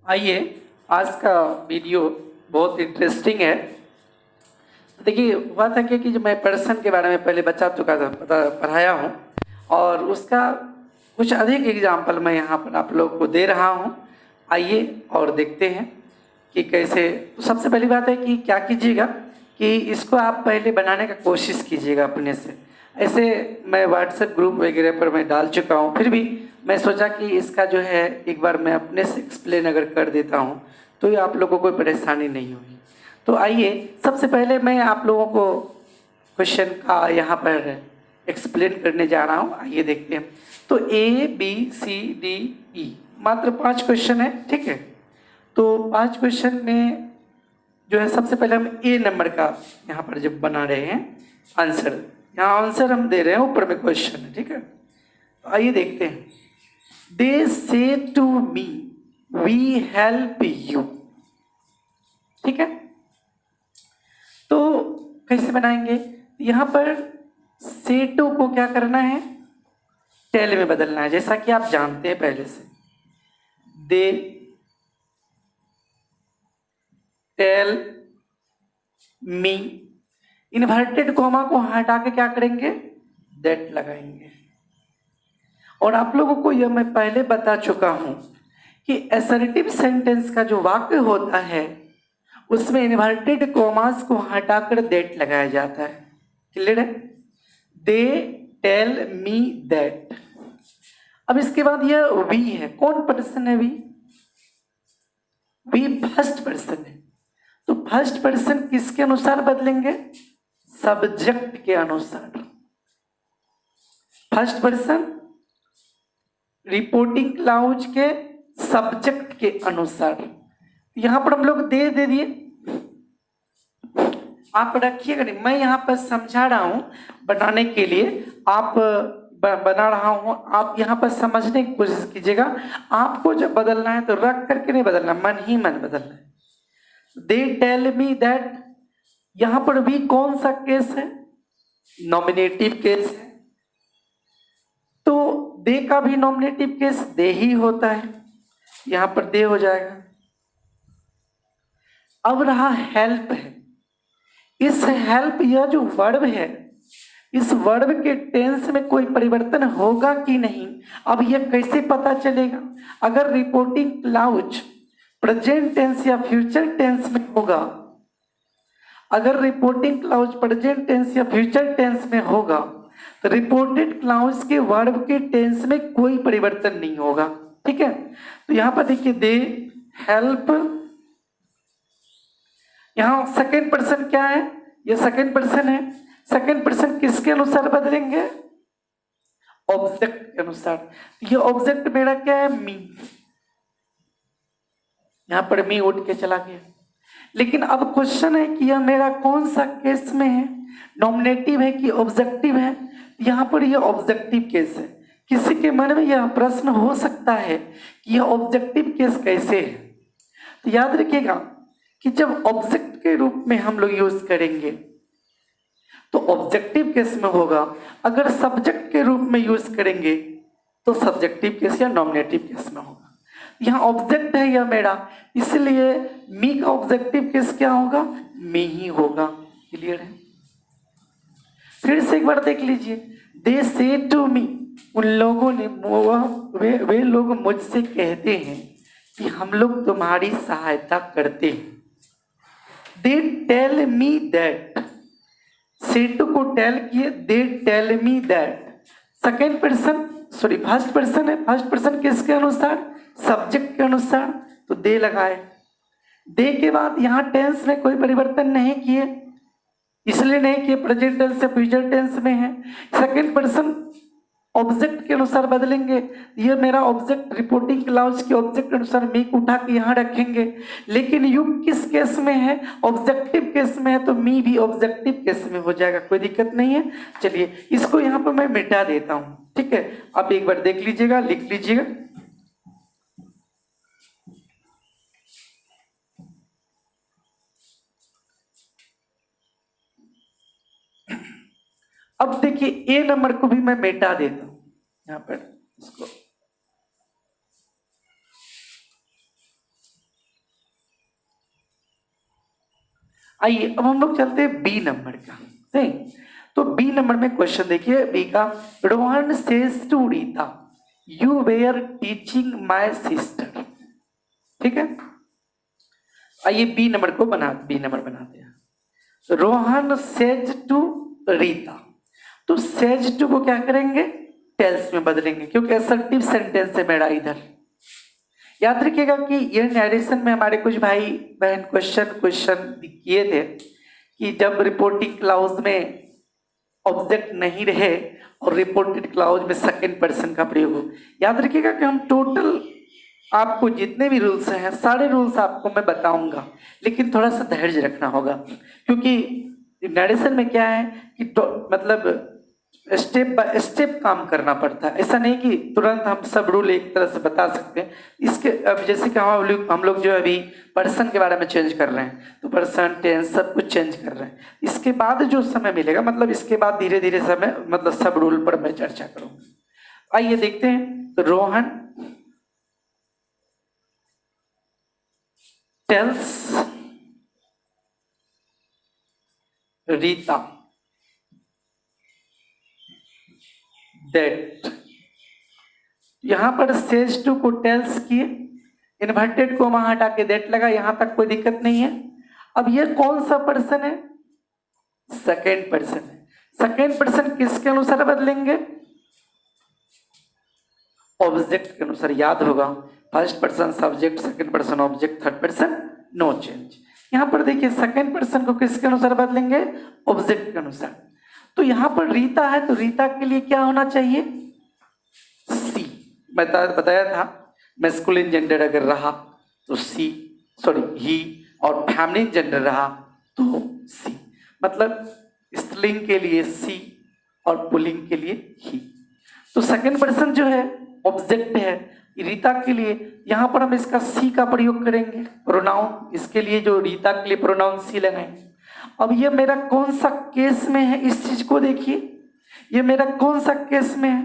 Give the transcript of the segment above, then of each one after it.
आइए, आज का वीडियो बहुत इंटरेस्टिंग है। देखिए, हुआ था कि जो मैं पर्सन के बारे में पहले बता चुका था, पढ़ाया हूँ, और उसका कुछ अधिक एग्जाम्पल मैं यहाँ पर आप लोग को दे रहा हूँ। आइए और देखते हैं कि कैसे। तो सबसे पहली बात है कि क्या कीजिएगा कि इसको आप पहले बनाने का कोशिश कीजिएगा अपने से। ऐसे मैं व्हाट्सएप ग्रुप वगैरह पर मैं डाल चुका हूँ, फिर भी मैं सोचा कि इसका जो है एक बार मैं अपने से एक्सप्लेन अगर कर देता हूँ तो ये आप लोगों को कोई परेशानी नहीं होगी। तो आइए, सबसे पहले मैं आप लोगों को क्वेश्चन का यहाँ पर एक्सप्लेन करने जा रहा हूँ। आइए देखते हैं। तो ABCDE मात्र 5 क्वेश्चन है, ठीक है। तो 5 क्वेश्चन में जो है सबसे पहले हम ए नंबर का यहाँ पर जब बना रहे हैं आंसर, यहाँ आंसर हम दे रहे हैं, ऊपर में क्वेश्चन है, ठीक है। तो आइए देखते हैं। They say to me we help you, ठीक है। तो कैसे बनाएंगे? यहाँ पर से टू को क्या करना है, टेल में बदलना है, जैसा कि आप जानते हैं पहले से। They tell me, inverted comma को हटा के क्या करेंगे, दैट लगाएंगे। और आप लोगों को यह मैं पहले बता चुका हूं कि असर्टिव सेंटेंस का जो वाक्य होता है उसमें इन्वर्टेड कॉमास को हटाकर दैट लगाया जाता है। क्लियर है? They tell me that. अब इसके बाद यह वी है। कौन पर्सन है? वी फर्स्ट पर्सन है। तो फर्स्ट पर्सन किसके अनुसार बदलेंगे? सब्जेक्ट के अनुसार। फर्स्ट पर्सन रिपोर्टिंग क्लाउज के सब्जेक्ट के अनुसार। यहां पर हम लोग दे दिए, आप रखिएगा नहीं, मैं यहां पर समझा रहा हूं बनाने के लिए, आप बना रहा हूं, आप यहां पर समझने की कोशिश कीजिएगा। आपको जब बदलना है तो रख करके नहीं बदलना, मन ही मन बदलना है। दे टेल मी दैट, यहां पर भी कौन सा केस है? नॉमिनेटिव केस है। तो दे का भी नॉमिनेटिव केस दे ही होता है, यहां पर दे हो जाएगा। अब रहा हेल्प है। इस हेल्प, यह जो वर्ब है, इस वर्ब के टेंस में कोई परिवर्तन होगा कि नहीं, अब यह कैसे पता चलेगा? अगर रिपोर्टिंग क्लाउज प्रेजेंट टेंस या फ्यूचर टेंस में होगा, अगर रिपोर्टिंग क्लाउज प्रेजेंट टेंस या फ्यूचर टेंस में होगा तो रिपोर्टेड क्लाउज के वर्ब के टेंस में कोई परिवर्तन नहीं होगा, ठीक है। तो यहां पर देखिए, दे हेल्प, यहां सेकेंड पर्सन क्या है? ये सेकेंड पर्सन है। सेकेंड पर्सन किसके अनुसार बदलेंगे? ऑब्जेक्ट के अनुसार। ये ऑब्जेक्ट मेरा क्या है? मी। यहां पर मी उठ के चला गया। लेकिन अब क्वेश्चन है कि यह मेरा कौन सा केस में है, नॉमिनेटिव है कि ऑब्जेक्टिव है? यहां पर यह ऑब्जेक्टिव केस है। किसी के मन में यह प्रश्न हो सकता है कि यह ऑब्जेक्टिव केस कैसे है। तो याद रखिएगा कि जब ऑब्जेक्ट के रूप में हम लोग यूज करेंगे तो ऑब्जेक्टिव केस में होगा, अगर सब्जेक्ट के रूप में यूज करेंगे तो सब्जेक्टिव केस या नॉमिनेटिव केस में होगा। यहाँ ऑब्जेक्ट है यह मेरा, इसलिए मी का ऑब्जेक्टिव केस क्या होगा? मी ही होगा। क्लियर है? फिर से एक बार देख लीजिए। दे से टू मी, उन लोगों ने, वे लोग मुझसे कहते हैं कि हम लोग तुम्हारी सहायता करते हैं। They tell me that, say to को टेल किए, they tell me that. Second person, sorry first person है। फर्स्ट पर्सन किसके अनुसार? सब्जेक्ट के अनुसार। तो दे लगाए। दे के बाद यहां टेंस में कोई परिवर्तन नहीं किए, इसलिए नहीं किए प्रेजेंट टेंस से फ्यूचर टेंस में है। सेकेंड पर्सन ऑब्जेक्ट के अनुसार बदलेंगे। ये मेरा ऑब्जेक्ट रिपोर्टिंग क्लाउज के ऑब्जेक्ट के अनुसार मी को उठा के यहां रखेंगे। लेकिन यू किस केस में है? ऑब्जेक्टिव केस में है, तो मी भी ऑब्जेक्टिव केस में हो जाएगा, कोई दिक्कत नहीं है। चलिए इसको यहां पर मैं मिटा देता हूं, ठीक है। आप एक बार देख लीजिएगा, लिख लीजिएगा। अब देखिए, ए नंबर को भी मैं मिटा देता हूं यहां पर, इसको आइए अब हम लोग चलते हैं बी नंबर का। सही, तो बी नंबर में क्वेश्चन देखिए बी का, Rohan says to Rita you were teaching my sister. ठीक है, आइए बी नंबर बनाते हैं। रोहन सेज टू रीता, तो सेज टू को क्या करेंगे, टेल्स में बदलेंगे क्योंकि असर्टिव सेंटेंस है मेरा इधर। याद रखिएगा कि ये नरेशन में हमारे कुछ भाई बहन क्वेश्चन किए थे कि जब रिपोर्टिंग क्लाउज में ऑब्जेक्ट नहीं रहे और रिपोर्टेड क्लाउज में सेकंड पर्सन का प्रयोग हो। याद रखिएगा कि हम टोटल आपको जितने भी रूल्स हैं सारे रूल्स आपको मैं बताऊंगा, लेकिन थोड़ा सा धैर्य रखना होगा क्योंकि नरेशन में क्या है कि मतलब स्टेप बाय स्टेप काम करना पड़ता है। ऐसा नहीं कि तुरंत हम सब रूल एक तरह से बता सकते हैं। इसके अब जैसे कि हम लोग जो अभी पर्सन के बारे में चेंज कर रहे हैं, तो पर्सन टेंस सब कुछ चेंज कर रहे हैं। इसके बाद जो समय मिलेगा, मतलब इसके बाद धीरे धीरे समय मतलब सब रूल पर मैं चर्चा करूंगा। आइए देखते हैं, रोहन टेल्स रीता दैट, यहां पर सेज टू को टेल्स किए, इन्वर्टेड को वहां हटा के दैट लगा, यहां तक कोई दिक्कत नहीं है। अब ये कौन सा पर्सन है, सेकेंड पर्सन है। सेकेंड पर्सन किसके अनुसार बदलेंगे, ऑब्जेक्ट के अनुसार। याद होगा first person subject, second person object, third person no change. यहां पर देखिए सेकेंड पर्सन को किसके अनुसार बदलेंगे, ऑब्जेक्ट के अनुसार। तो यहां पर रीता है, तो रीता के लिए क्या होना चाहिए, सी। बताया था मैस्कुलिन जेंडर अगर रहा तो सी, सॉरी ही, और फेमिनिन जेंडर रहा तो सी। मतलब स्त्रीलिंग के लिए सी और पुल्लिंग के लिए ही। तो सेकेंड पर्सन जो है ऑब्जेक्ट है रीता के लिए, यहां पर हम इसका सी का प्रयोग करेंगे प्रोनाउन, इसके लिए जो रीता के लिए प्रोनाउन सी लगाएंगे। अब ये मेरा कौन सा केस में है, इस चीज को देखिए, ये मेरा कौन सा केस में है,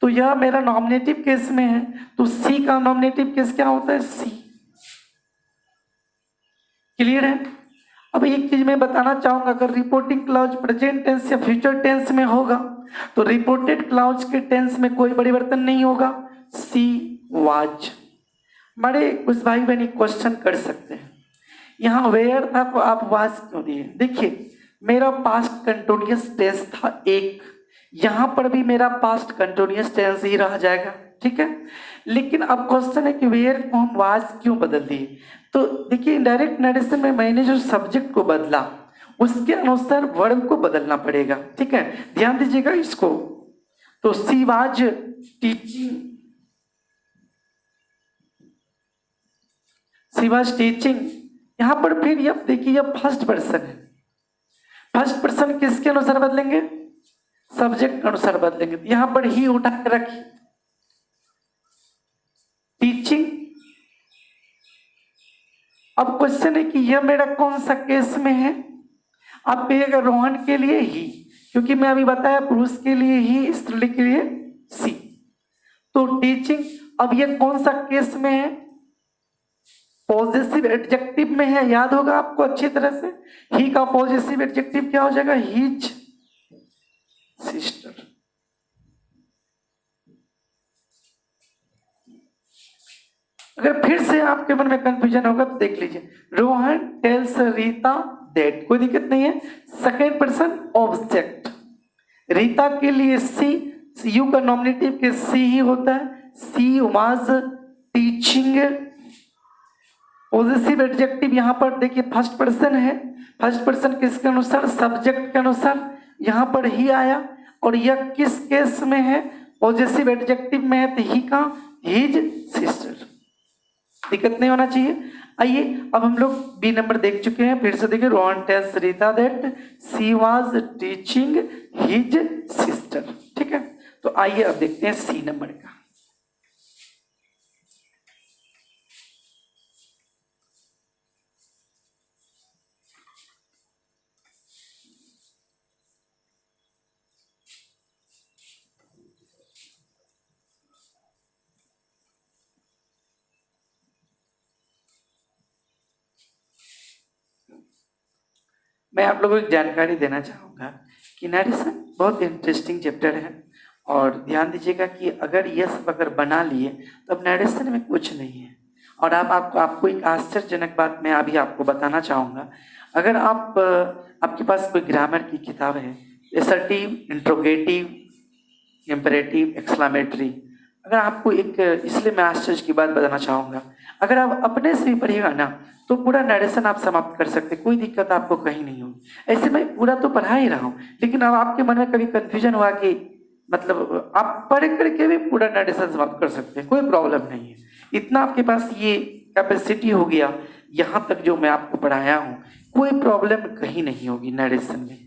तो यह मेरा नॉमिनेटिव केस में है। तो सी का नॉमिनेटिव केस क्या होता है, सी। क्लियर है। अब एक चीज मैं बताना चाहूंगा, अगर रिपोर्टिंग क्लाउज प्रेजेंट टेंस या फ्यूचर टेंस में होगा तो रिपोर्टेड क्लाउज के टेंस में कोई परिवर्तन नहीं होगा, सी वाज। हमारे कुछ भाई बहन क्वेश्चन कर सकते हैं, यहाँ वेयर था तो आप वाज क्यों दिए। देखिए मेरा पास्ट कंटिन्यूअस टेंस था एक, यहां पर भी मेरा पास्ट कंटिन्यूअस टेंस ही रह जाएगा, ठीक है। लेकिन अब क्वेश्चन है कि वेयर को हम वाज क्यों बदल दिए। तो देखिए डायरेक्ट नरेशन में मैंने जो सब्जेक्ट को बदला उसके अनुसार वर्ब को बदलना पड़ेगा, ठीक है, ध्यान दीजिएगा इसको। तो सी was teaching, C was teaching, यहां पर फिर ये देखिए ये फर्स्ट पर्सन है, फर्स्ट पर्सन किसके अनुसार बदलेंगे, सब्जेक्ट के अनुसार बदलेंगे। यहां पर ही उठा के रखिए, टीचिंग। अब क्वेश्चन है कि यह मेरा कौन सा केस में है, आप कहिएगा रोहन के लिए ही, क्योंकि मैं अभी बताया पुरुष के लिए ही, स्त्री के लिए सी। तो टीचिंग, अब ये कौन सा केस में है, पॉजिटिव एडजेक्टिव में है, याद होगा आपको अच्छी तरह से। ही का पॉजिटिव एडजेक्टिव क्या हो जाएगा, हिज सिस्टर। अगर फिर से आपके मन में कंफ्यूजन होगा तो देख लीजिए, रोहन टेल्स रीता दैट, कोई दिक्कत नहीं है, सेकेंड पर्सन ऑब्जेक्ट। रीता के लिए सी, यू का नॉमिनेटिव के सी ही होता है, सी वाज टीचिंग। पॉजिटिव एडजेक्टिव यहां पर देखिए फर्स्ट पर्सन है, फर्स्ट पर्सन किसके अनुसार, सब्जेक्ट के अनुसार, यहां पर ही आया। और यह किस केस में है, पॉजिटिव एडजेक्टिव में है, तो ही का हिज सिस्टर, दिक्कत नहीं होना चाहिए। आइए अब हम लोग बी नंबर देख चुके हैं, फिर से देखिए, Rohan tells Rita that she was teaching his sister, ठीक है। तो आइए अब देखते हैं सी नंबर का। मैं आप लोगों को एक जानकारी देना चाहूँगा कि नरेशन बहुत इंटरेस्टिंग चैप्टर है, और ध्यान दीजिएगा कि अगर ये सब अगर बना लिए तो अब नरेशन में कुछ नहीं है। और आपको एक आश्चर्यजनक बात मैं अभी आपको बताना चाहूँगा। अगर आपके पास कोई ग्रामर की किताब है, एसर्टिव, इंट्रोगेटिव, इम्परेटिव, एक्सक्लामेटरी, अगर आपको एक, इसलिए मैं आश्चर्य की बात बताना चाहूँगा, अगर आप अपने से भी पढ़िएगा ना तो पूरा नरेशन आप समाप्त कर सकते, कोई दिक्कत आपको कहीं नहीं होगी। ऐसे मैं पूरा तो पढ़ा ही रहा हूँ, लेकिन अब आपके मन में कभी कन्फ्यूजन हुआ कि मतलब आप पढ़ करके भी पूरा नरेशन समाप्त कर सकते हैं, कोई प्रॉब्लम नहीं है। इतना आपके पास ये कैपेसिटी हो गया, यहाँ तक जो मैं आपको पढ़ाया हूँ कोई प्रॉब्लम कहीं नहीं होगी नरेशन में।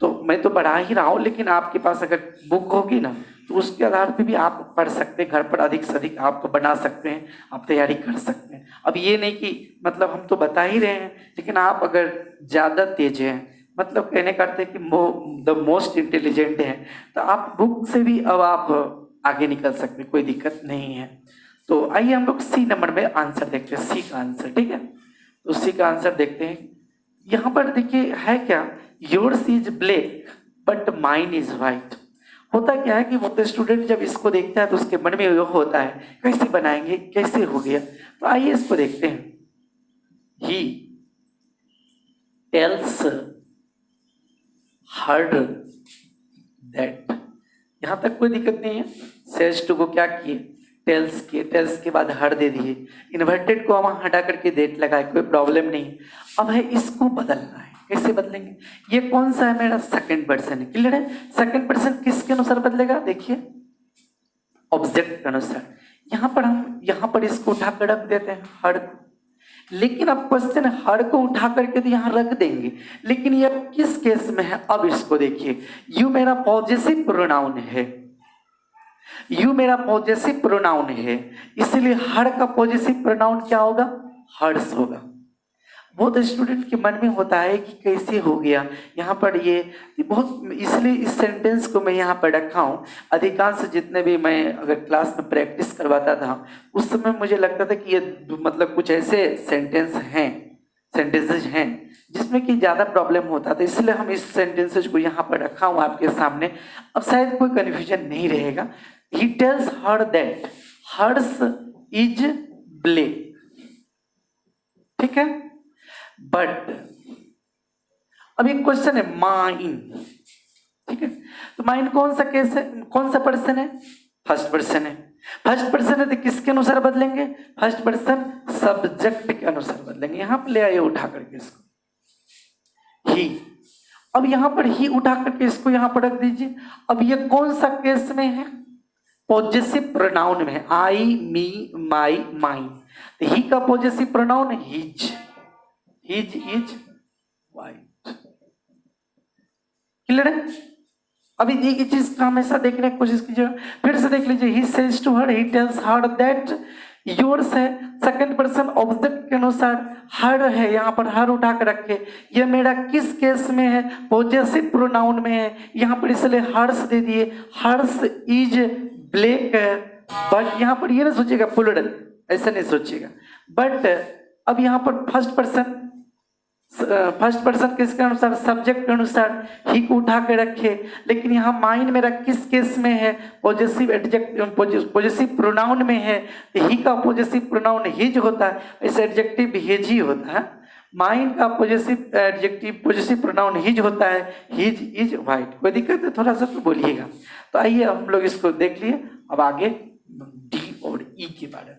तो मैं तो पढ़ा ही रहा हूँ, लेकिन आपके पास अगर बुक होगी ना तो उसके आधार पे भी आप पढ़ सकते हैं, घर पर अधिक से अधिक आप बना सकते हैं, आप तैयारी कर सकते हैं। अब ये नहीं कि मतलब हम तो बता ही रहे हैं, लेकिन आप अगर ज़्यादा तेज हैं, मतलब कहने का अर्थ है कि द मोस्ट इंटेलिजेंट हैं, तो आप बुक से भी अब आप आगे निकल सकते हैं, कोई दिक्कत नहीं है। तो आइए हम लोग सी नंबर में आंसर देखते हैं, सी का आंसर, ठीक है। तो सी का आंसर देखते हैं। यहाँ पर देखिए है क्या, yours is black but mine is white. होता क्या है कि वो तो स्टूडेंट जब इसको देखता है तो उसके मन में यह होता है कैसे बनाएंगे, कैसे हो गया। तो आइए इसको देखते हैं। ही टेल्स हर्ड दैट, यहां तक कोई दिक्कत नहीं है। सेज टू को क्या किए, टेल्स किए, टेल्स के बाद हर दे दिए, इन्वर्टेड को हम हटा करके देट लगाए, कोई प्रॉब्लम नहीं। अब है इसको बदलना है, कैसे बदलेंगे। ये कौन सा है मेरा, सेकंड पर्सन है, क्लियर है। सेकंड पर्सन किसके अनुसार बदलेगा, देखिए ऑब्जेक्ट के अनुसार। यहाँ पर इसको उठा कर रख देते हैं हर, लेकिन अब क्वेश्चन हर को उठा करके तो यहाँ रख देंगे, लेकिन ये किस केस में है। अब इसको देखिए, यू मेरा पॉजेसिव प्रोनाउन है, यू मेरा पॉजेसिव प्रोनाउन है, इसलिए हर का पॉजेसिव प्रोनाउन क्या होगा, हर्ष होगा। बहुत स्टूडेंट के मन में होता है कि कैसे हो गया यहाँ पर ये बहुत, इसलिए इस सेंटेंस को मैं यहाँ पर रखा हूँ। अधिकांश जितने भी मैं अगर क्लास में प्रैक्टिस करवाता था उस समय मुझे लगता था कि ये मतलब कुछ ऐसे सेंटेंसेज हैं जिसमें कि ज़्यादा प्रॉब्लम होता था, इसलिए हम इस सेंटेंसेज को यहाँ पर रखा हूँ आपके सामने। अब शायद कोई कन्फ्यूजन नहीं रहेगा। He tells her that hers is black, ठीक है। बट अब एक क्वेश्चन है माइन, ठीक है। तो माइन कौन सा केस है, कौन सा पर्सन है, फर्स्ट पर्सन है। फर्स्ट पर्सन है तो किसके अनुसार बदलेंगे, फर्स्ट पर्सन सब्जेक्ट के अनुसार बदलेंगे। यहां पर ले आइए उठा करके इसको, ही। अब यहां पर ही उठा करके इसको यहां पर रख दीजिए। अब ये कौन सा केस में है, पॉजेसिव प्रोनाउन में है, आई, मी, माई, माइन। तो ही का possessive pronoun his, his is white, clear है। अभी ये चीज का हमेशा देखने की कोशिश कीजिए, फिर से देख लीजिए। He says to her, he tells her that, yours है सेकंड पर्सन ऑब्जेक्ट के अनुसार, हर है, यहाँ पर हर उठा कर रखे। ये मेरा किस केस में है, पॉजेसिव प्रोनाउन में है, यहाँ पर इसलिए हर्ष दे दिए, हर्ष इज ब्लैक। बट यहाँ पर ये नहीं सोचिएगा प्लूरल, ऐसा नहीं सोचिएगा। बट अब यहाँ पर फर्स्ट पर्सन किसके अनुसार, सब्जेक्ट के अनुसार ही को उठा के रखे, लेकिन यहाँ माइन मेरा किस केस में है, पॉजेसिव एडजेक्टिव, पॉजेसिव प्रोनाउन में है। ही का पॉजेसिव प्रोनाउन हिज होता है, इसे एडजेक्टिव हिज ही होता है। माइन का possessive adjective possessive pronoun his होता है, हिज इज वाइट। कोई दिक्कत है, थोड़ा सा तो बोलिएगा। तो आइए हम लोग इसको देख लिए, अब आगे डी और ई के बारे में।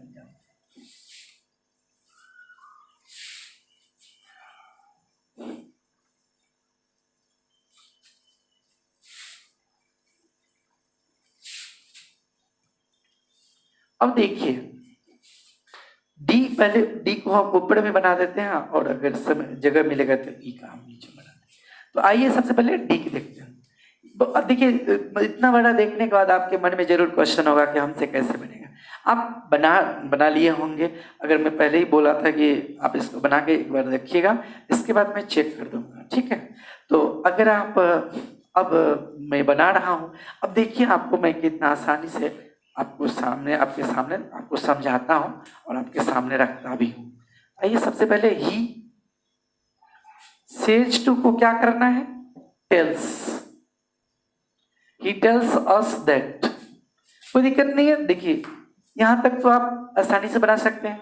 अब देखिए डी, पहले डी को हम ऊपर में बना देते हैं, और अगर समय जगह मिलेगा तो ई का हम नीचे बना दें। तो आइए सबसे पहले डी की देखते हैं। देखिए इतना बड़ा देखने के बाद आपके मन में जरूर क्वेश्चन होगा कि हमसे कैसे बनेगा। आप बना लिए होंगे, अगर मैं पहले ही बोला था कि आप इसको बना के एक बार देखिएगा, इसके बाद मैं चेक कर दूंगा, ठीक है। तो अगर आप अब मैं बना रहा हूँ, अब देखिए आपको मैं कितना आसानी से आपके सामने आपको समझाता हूँ और आपके सामने रखता भी हूँ। आइए सबसे पहले ही सेज टू को क्या करना है, tells, he tells us that. कोई दिक्कत नहीं है। देखिए यहां तक तो आप आसानी से बना सकते हैं।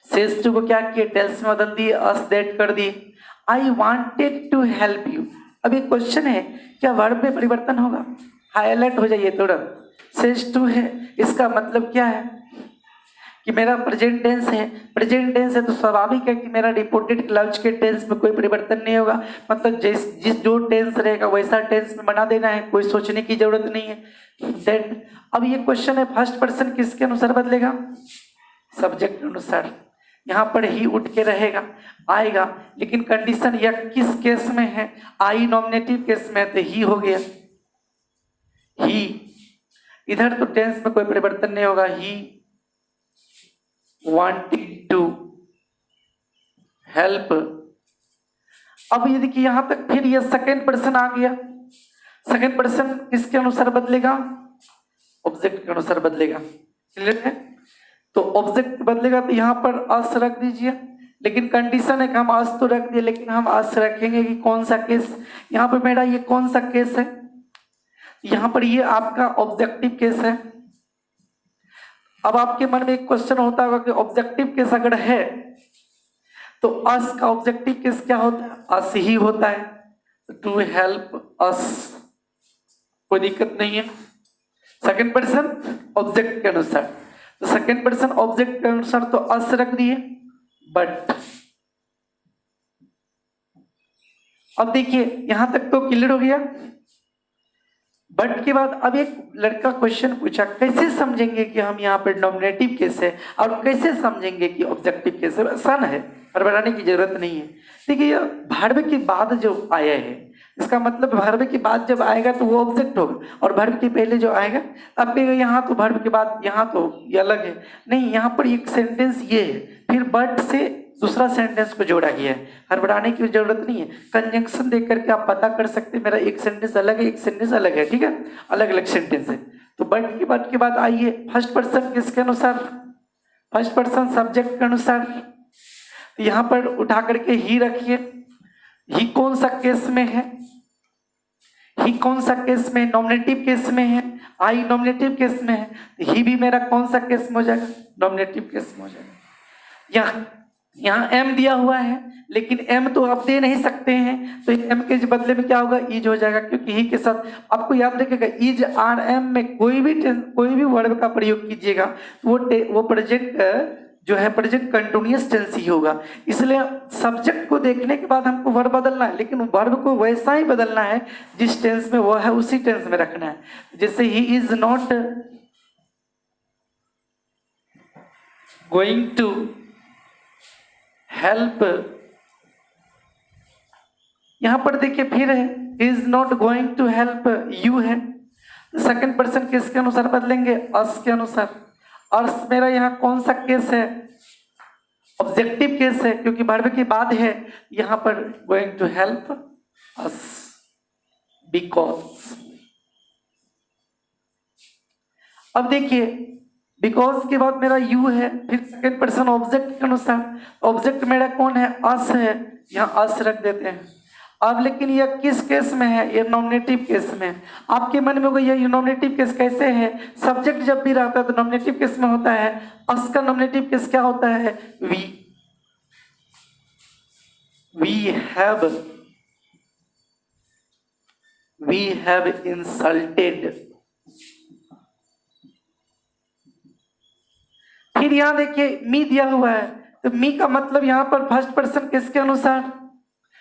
सेज टू को क्या किए, टेल्स में बदल दिए, अस दैट कर दिए। I wanted to help you. अब एक क्वेश्चन है, क्या वर्ब में परिवर्तन होगा? हाईलाइट हो जाइए तुरंत। सेज टू है, इसका मतलब क्या है कि मेरा प्रेजेंट टेंस है। प्रेजेंट टेंस है तो स्वाभाविक है कि मेरा रिपोर्टेड क्लाउज के टेंस में कोई परिवर्तन नहीं होगा। मतलब जिस जो टेंस रहेगा वैसा टेंस में बना देना है, कोई सोचने की जरूरत नहीं है। दैट। अब ये क्वेश्चन है, फर्स्ट पर्सन किसके अनुसार बदलेगा, सब्जेक्ट के अनुसार। यहाँ पर ही उठ के रहेगा, आएगा, लेकिन कंडीशन यह किस केस में है, आई नॉमिनेटिव केस में, तो ही हो गया, ही। इधर तो टेंस में कोई परिवर्तन नहीं होगा, ही wanted to help। अब ये देखिए यहां तक, फिर ये सेकेंड पर्सन आ गया। सेकेंड पर्सन किसके अनुसार बदलेगा, ऑब्जेक्ट के अनुसार बदलेगा। क्लियर है? तो ऑब्जेक्ट बदलेगा तो यहां पर अस रख दीजिए, लेकिन कंडीशन है कि हम अस तो रख दिए, लेकिन हम अस रखेंगे कि कौन सा केस। यहां पर मेरा ये कौन सा केस है, यहां पर ये आपका ऑब्जेक्टिव केस है। अब आपके मन में एक क्वेश्चन होता होगा कि ऑब्जेक्टिव केस अगर है तो अस का ऑब्जेक्टिव केस क्या होता है, अस ही होता है, टू हेल्प अस। कोई दिक्कत नहीं है। सेकंड पर्सन ऑब्जेक्ट के अनुसार, तो सेकंड पर्सन ऑब्जेक्ट के अनुसार तो अस रख दिए, बट। अब देखिए यहां तक तो क्लियर हो गया। बट के बाद अब एक लड़का क्वेश्चन पूछा, कैसे समझेंगे कि हम यहाँ पे नॉमिनेटिव केस है और कैसे समझेंगे कि ऑब्जेक्टिव केस है। आसान है, हड़बड़ाने की जरूरत नहीं है। देखिए वर्ब के बाद जो आया है, इसका मतलब वर्ब के बाद जब आएगा तो वो ऑब्जेक्ट होगा, और वर्ब के पहले जो आएगा, अब यहाँ तो वर्ब के बाद यहाँ तो ये अलग है। नहीं, यहाँ पर एक सेंटेंस ये है, फिर बट से दूसरा सेंटेंस को जोड़ा गया है। हड़बड़ाने की जरूरत नहीं है। कंजंक्शन देख करके आप पता कर सकते हैं, मेरा एक सेंटेंस अलग है, एक सेंटेंस अलग है, ठीक है, अलग अलग सेंटेंस है। तो बट के बाद आइए फर्स्ट पर्सन किसके अनुसार, फर्स्ट पर्सन सब्जेक्ट के अनुसार। तो यहाँ पर उठा करके ही रखिए। ही कौन सा केस में है, ही कौन सा केस में, नॉमिनेटिव केस में है। आई नॉमिनेटिव केस में है, तो ही भी मेरा कौन सा केस में हो जाएगा, नॉमिनेटिव केस में हो जाएगा। यहाँ एम दिया हुआ है, लेकिन एम तो आप दे नहीं सकते हैं, तो एम के बदले में क्या होगा, इज हो जाएगा, क्योंकि ही के साथ आपको याद रखेगा इज आर एम में कोई भी वर्ब का प्रयोग कीजिएगा वो प्रेजेंट जो है प्रेजेंट कंटिन्यूअस टेंस ही होगा। इसलिए सब्जेक्ट को देखने के बाद हमको वर्ब बदलना है, लेकिन वर्ब को वैसा ही बदलना है जिस टेंस में वो है, उसी टेंस में रखना है। जैसे he is not going to help, यहां पर देखिए फिर है is not going to help you है। सेकंड पर्सन किसके अनुसार बदलेंगे, अस के अनुसार। अस मेरा यहाँ कौन सा केस है, ऑब्जेक्टिव केस है, क्योंकि वर्ब के बाद है। यहां पर going to help us because. अब देखिए बिकॉज के बाद मेरा यू है, फिर सेकेंड पर्सन ऑब्जेक्ट के अनुसार। ऑब्जेक्ट मेरा कौन है, अस है, यहाँ अस रख देते हैं। अब लेकिन यह किस केस में है, ये नॉमिनेटिव केस में। आपके मन में होगा ये नॉमिनेटिव केस कैसे है, सब्जेक्ट जब भी रहता है तो नॉमिनेटिव केस में होता है। अस का नॉमिनेटिव केस क्या होता है, वी हैव इंसल्टेड। फिर यहां देखिए मी दिया हुआ है, तो मी का मतलब यहां पर फर्स्ट पर्सन किसके अनुसार,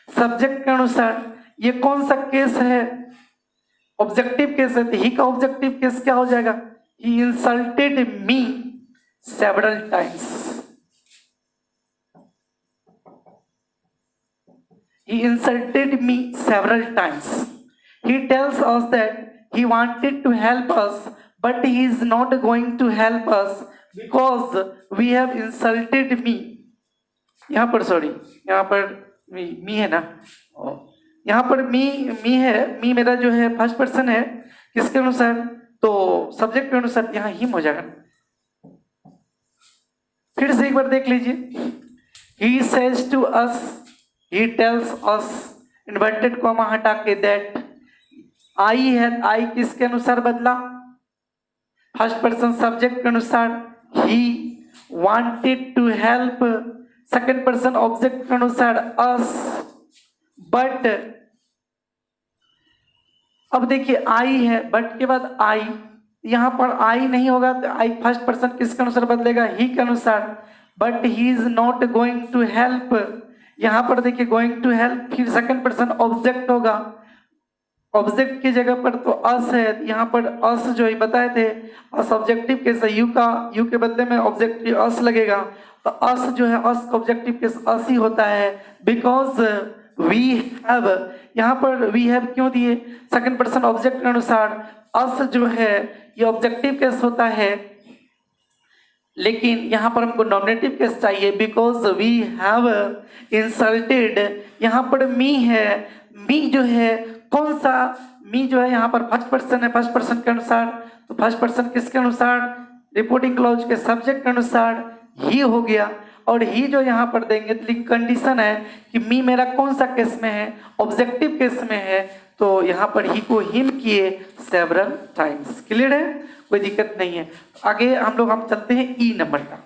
सब्जेक्ट के अनुसार। ये कौन सा केस है, ऑब्जेक्टिव केस है, तो ही का ऑब्जेक्टिव केस क्या हो जाएगा, he insulted me several times. He insulted me several times. He tells us that he wanted to help us, but he is not going to help us because we have insulted me. यहाँ पर sorry, यहाँ पर मी है ना, यहाँ पर मी है। मी मेरा जो है फर्स्ट पर्सन है, किसके अनुसार, तो सब्जेक्ट के अनुसार, यहाँ हिम हो जाएगा। फिर से एक बार देख लीजिए, he says to us, he tells us, inverted comma हटा के दैट, आई है, आई किसके अनुसार बदला, फर्स्ट पर्सन सब्जेक्ट के अनुसार, he wanted to help second person object के अनुसार अस, बट, अब देखिए आई है, बट के बाद आई, यहां पर आई नहीं होगा तो आई फर्स्ट पर्सन किसके अनुसार बदलेगा, ही के अनुसार, but he is not going to help, यहां पर देखिए गोइंग टू हेल्प, फिर सेकंड पर्सन ऑब्जेक्ट होगा, ऑब्जेक्ट की जगह पर तो अस है, यहाँ पर अस जो ही बताए थे, अस ऑब्जेक्टिव केस है, यू के बदले में ऑब्जेक्टिव अस लगेगा, तो अस जो है अस ऑब्जेक्टिव केस अस ही होता है, बिकॉज वी हैव, यहाँ पर वी हैव क्यों दिए, सेकंड पर्सन ऑब्जेक्ट के अनुसार, अस जो है ये ऑब्जेक्टिव केस होता है, लेकिन यहाँ पर हमको नॉमिनेटिव केस चाहिए, बिकॉज वी हैव इंसल्टेड, यहाँ पर मी है, मी जो है कौन सा, मी जो है यहाँ पर फर्स्ट पर्सन है, फर्स्ट पर्सन के अनुसार, तो फर्स्ट पर्सन किसके अनुसार, रिपोर्टिंग क्लॉज के सब्जेक्ट के अनुसार ही हो गया, और ही जो यहाँ पर देंगे तो कंडीशन है कि मी मेरा कौन सा केस में है, ऑब्जेक्टिव केस में है, तो यहाँ पर ही को हिम किए सेवरल टाइम्स, क्लियर है, कोई दिक्कत नहीं है। आगे हम चलते हैं ई नंबर का,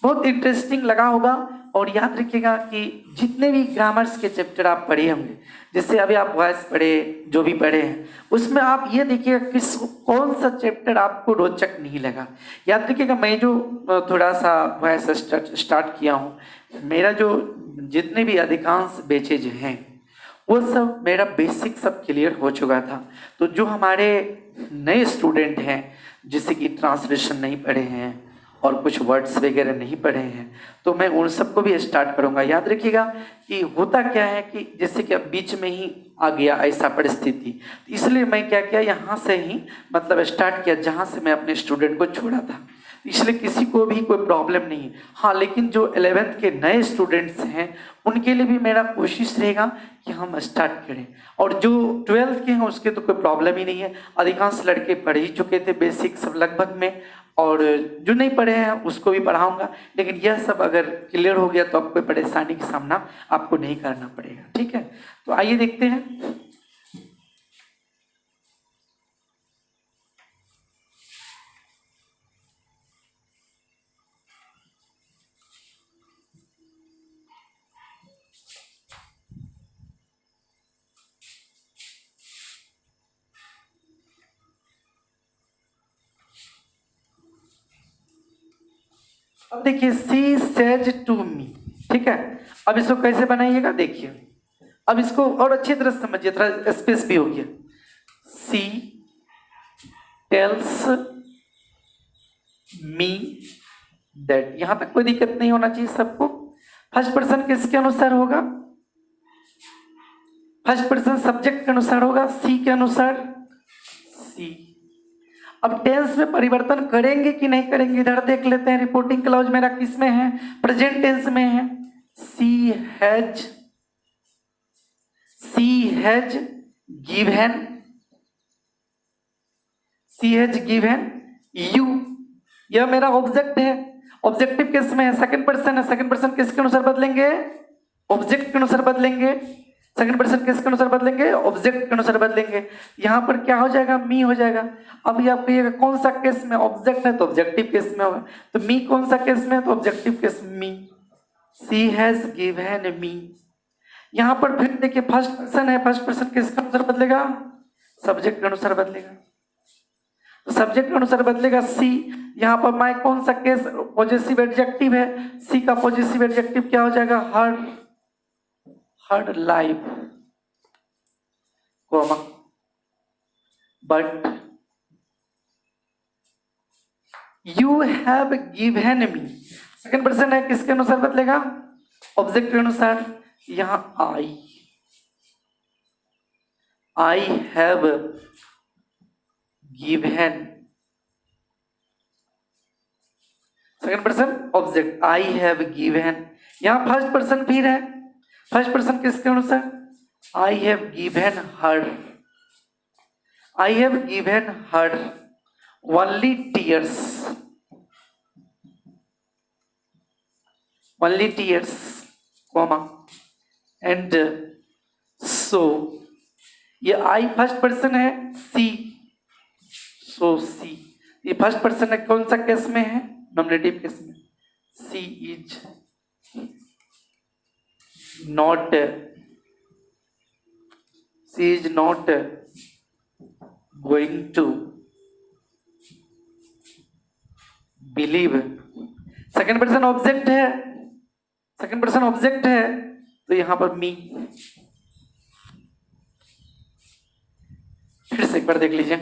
बहुत इंटरेस्टिंग लगा होगा, और याद रखिएगा कि जितने भी ग्रामर्स के चैप्टर आप पढ़े होंगे, जैसे अभी आप वॉइस पढ़े, जो भी पढ़े हैं, उसमें आप ये देखिएगा किस कौन सा चैप्टर आपको रोचक नहीं लगा। याद रखिएगा मैं जो थोड़ा सा वॉइस स्टार्ट किया हूँ, मेरा जो जितने भी अधिकांश बैचेज हैं वो सब मेरा बेसिक सब क्लियर हो चुका था, तो जो हमारे नए स्टूडेंट हैं जैसे कि ट्रांसलेशन नहीं पढ़े हैं और कुछ वर्ड्स वगैरह नहीं पढ़े हैं, तो मैं उन सबको भी स्टार्ट करूंगा। याद रखिएगा कि होता क्या है कि जैसे कि अब बीच में ही आ गया ऐसा परिस्थिति, इसलिए मैं क्या किया, यहाँ से ही मतलब स्टार्ट किया जहाँ से मैं अपने स्टूडेंट को छोड़ा था, इसलिए किसी को भी कोई प्रॉब्लम नहीं है। हाँ, लेकिन जो 11th के नए स्टूडेंट्स हैं उनके लिए भी मेरा कोशिश रहेगा कि हम स्टार्ट करें, और जो 12th के हैं उसके तो कोई प्रॉब्लम ही नहीं है, अधिकांश लड़के पढ़ ही चुके थे बेसिक सब लगभग में, और जो नहीं पढ़े हैं उसको भी पढ़ाऊंगा, लेकिन यह सब अगर क्लियर हो गया तो अब कोई परेशानी का सामना आपको नहीं करना पड़ेगा, ठीक है। तो आइए देखते हैं, अब देखिए सी सेज टू मी, ठीक है। अब इसको कैसे बनाइएगा देखिए, अब इसको और अच्छी तरह समझिए, थोड़ा स्पेस भी हो गया, सी टेल्स मी दैट, यहां तक कोई दिक्कत नहीं होना चाहिए सबको। फर्स्ट पर्सन किसके अनुसार होगा, फर्स्ट पर्सन सब्जेक्ट के अनुसार होगा, सी के अनुसार, सी। अब टेंस में परिवर्तन करेंगे कि नहीं करेंगे इधर देख लेते हैं। रिपोर्टिंग क्लॉज मेरा किस में है, प्रेजेंट टेंस में है, she has given, she has given you, यह मेरा ऑब्जेक्ट है, ऑब्जेक्टिव केस में है, सेकंड पर्सन है, सेकंड पर्सन किसके अनुसार बदलेंगे, ऑब्जेक्ट के अनुसार बदलेंगे, सेकंड पर्सन किसके अनुसार बदलेंगे, ऑब्जेक्ट के अनुसार बदलेंगे। यहां पर क्या हो जाएगा, मी हो जाएगा। अब ये आप कहिएगा कौन सा केस में, ऑब्जेक्ट है तो ऑब्जेक्टिव केस में होगा, तो मी कौन सा केस में है तो ऑब्जेक्टिव केस में मी, सी हैज गिवन मी। यहां पर फिर देखिए फर्स्ट पर्सन है, फर्स्ट पर्सन किसके अनुसार बदलेगा, सब्जेक्ट के अनुसार बदलेगा, तो सब्जेक्ट के अनुसार बदलेगा सी। यहाँ पर माई कौन सा केस, पॉजिटिव एडजेक्टिव है, सी का पॉजिटिव एडजेक्टिव क्या हो जाएगा, her life comma, but you have given me, second person है किसके अनुसार बदलेगा, ऑब्जेक्ट के अनुसार, यहां I have given, second person object, I have given. यहां फर्स्ट पर्सन फिर है, फर्स्ट पर्सन किसके अनुसार, I have given her, I have given her only tears, only tears comma, and so. ये आई फर्स्ट पर्सन है, सी सो सी। ये first person है, कौन सा केस में है? नॉमिनेटिव केस में। She is not going to believe. Second person object है, सेकंड पर्सन ऑब्जेक्ट है, तो यहां पर मी। फिर से एक बार देख लीजिए।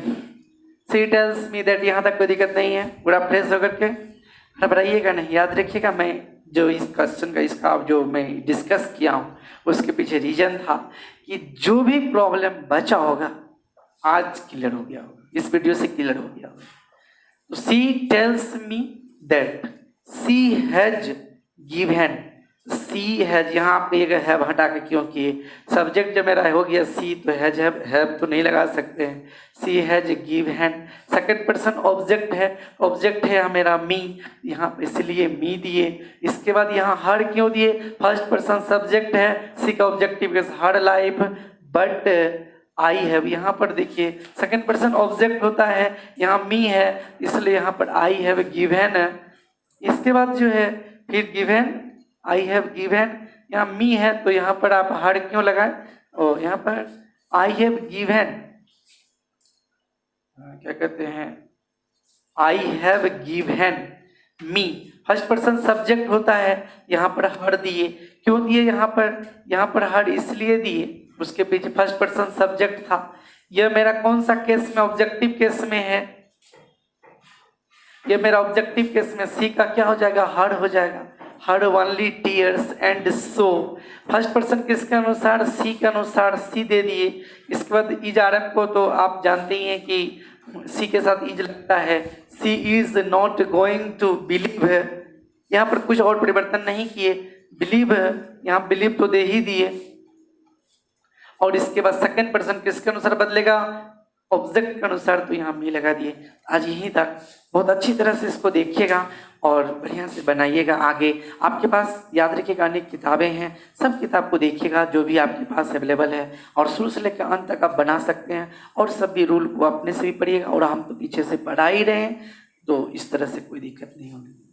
सी टेल्स मी दैट, यहां तक कोई दिक्कत नहीं है, पूरा फ्रेश होकर के घबराइएगा नहीं। याद रखिएगा, मैं जो इस क्वेश्चन का इसका जो मैं डिस्कस किया हूं उसके पीछे रीजन था कि जो भी प्रॉब्लम बचा होगा आज क्लियर हो गया होगा, इस वीडियो से क्लियर हो गया होगा। तो she tells me that she has given, she has, यहाँ पे एक हैव हटा के, क्योंकि सब्जेक्ट जब मेरा हो गया सी तो हैव तो नहीं लगा सकते हैं। She has given, second person object है मेरा मी, यहाँ पे इसलिए मी दिए। इसके बाद यहाँ हर क्यों दिए? फर्स्ट पर्सन सब्जेक्ट है, सी का objective her life, but I have. यहाँ पर देखिए सेकंड पर्सन ऑब्जेक्ट होता है, यहाँ मी है, इसलिए यहाँ पर आई हैव गिवन है। इसके बाद जो है फिर गिवन, आई हैव गिवन, यहाँ मी है तो यहाँ पर आप हर क्यों लगाए? और यहाँ पर आई हैव गिवन, क्या कहते हैं, आई have given me, first person subject होता है, यहाँ पर हर दिए। क्यों दिए यहाँ पर हर इसलिए दिए, उसके पीछे फर्स्ट पर्सन सब्जेक्ट था। यह मेरा कौन सा केस में? ऑब्जेक्टिव केस में है। ये मेरा ऑब्जेक्टिव केस में सी का क्या हो जाएगा? हर हो जाएगा। हर only tears and so, first person किसके अनुसार? सी के अनुसार सी दे दिए। इसके बाद इज आरएम को तो आप जानते ही हैं कि सी के साथ इज लगता है। She is not going to believe है, यहाँ पर कुछ और परिवर्तन नहीं किए। बिलीव है, यहाँ बिलीव तो दे ही दिए। और इसके बाद सेकंड पर्सन किसके अनुसार बदलेगा? ऑब्जेक्ट के अनुसार, तो यहाँ मी लगा दिए। आज यहीं तक, बहुत अच्छी तरह से इसको देखिएगा और बढ़िया से बनाइएगा। आगे आपके पास याद रखिएगा अनेक किताबें हैं, सब किताब को देखिएगा जो भी आपके पास अवेलेबल है, और शुरू से लेकर अंत तक आप बना सकते हैं। और सभी रूल को अपने से भी पढ़िएगा, और हम तो पीछे से पढ़ा ही रहे हैं, तो इस तरह से कोई दिक्कत नहीं होगी।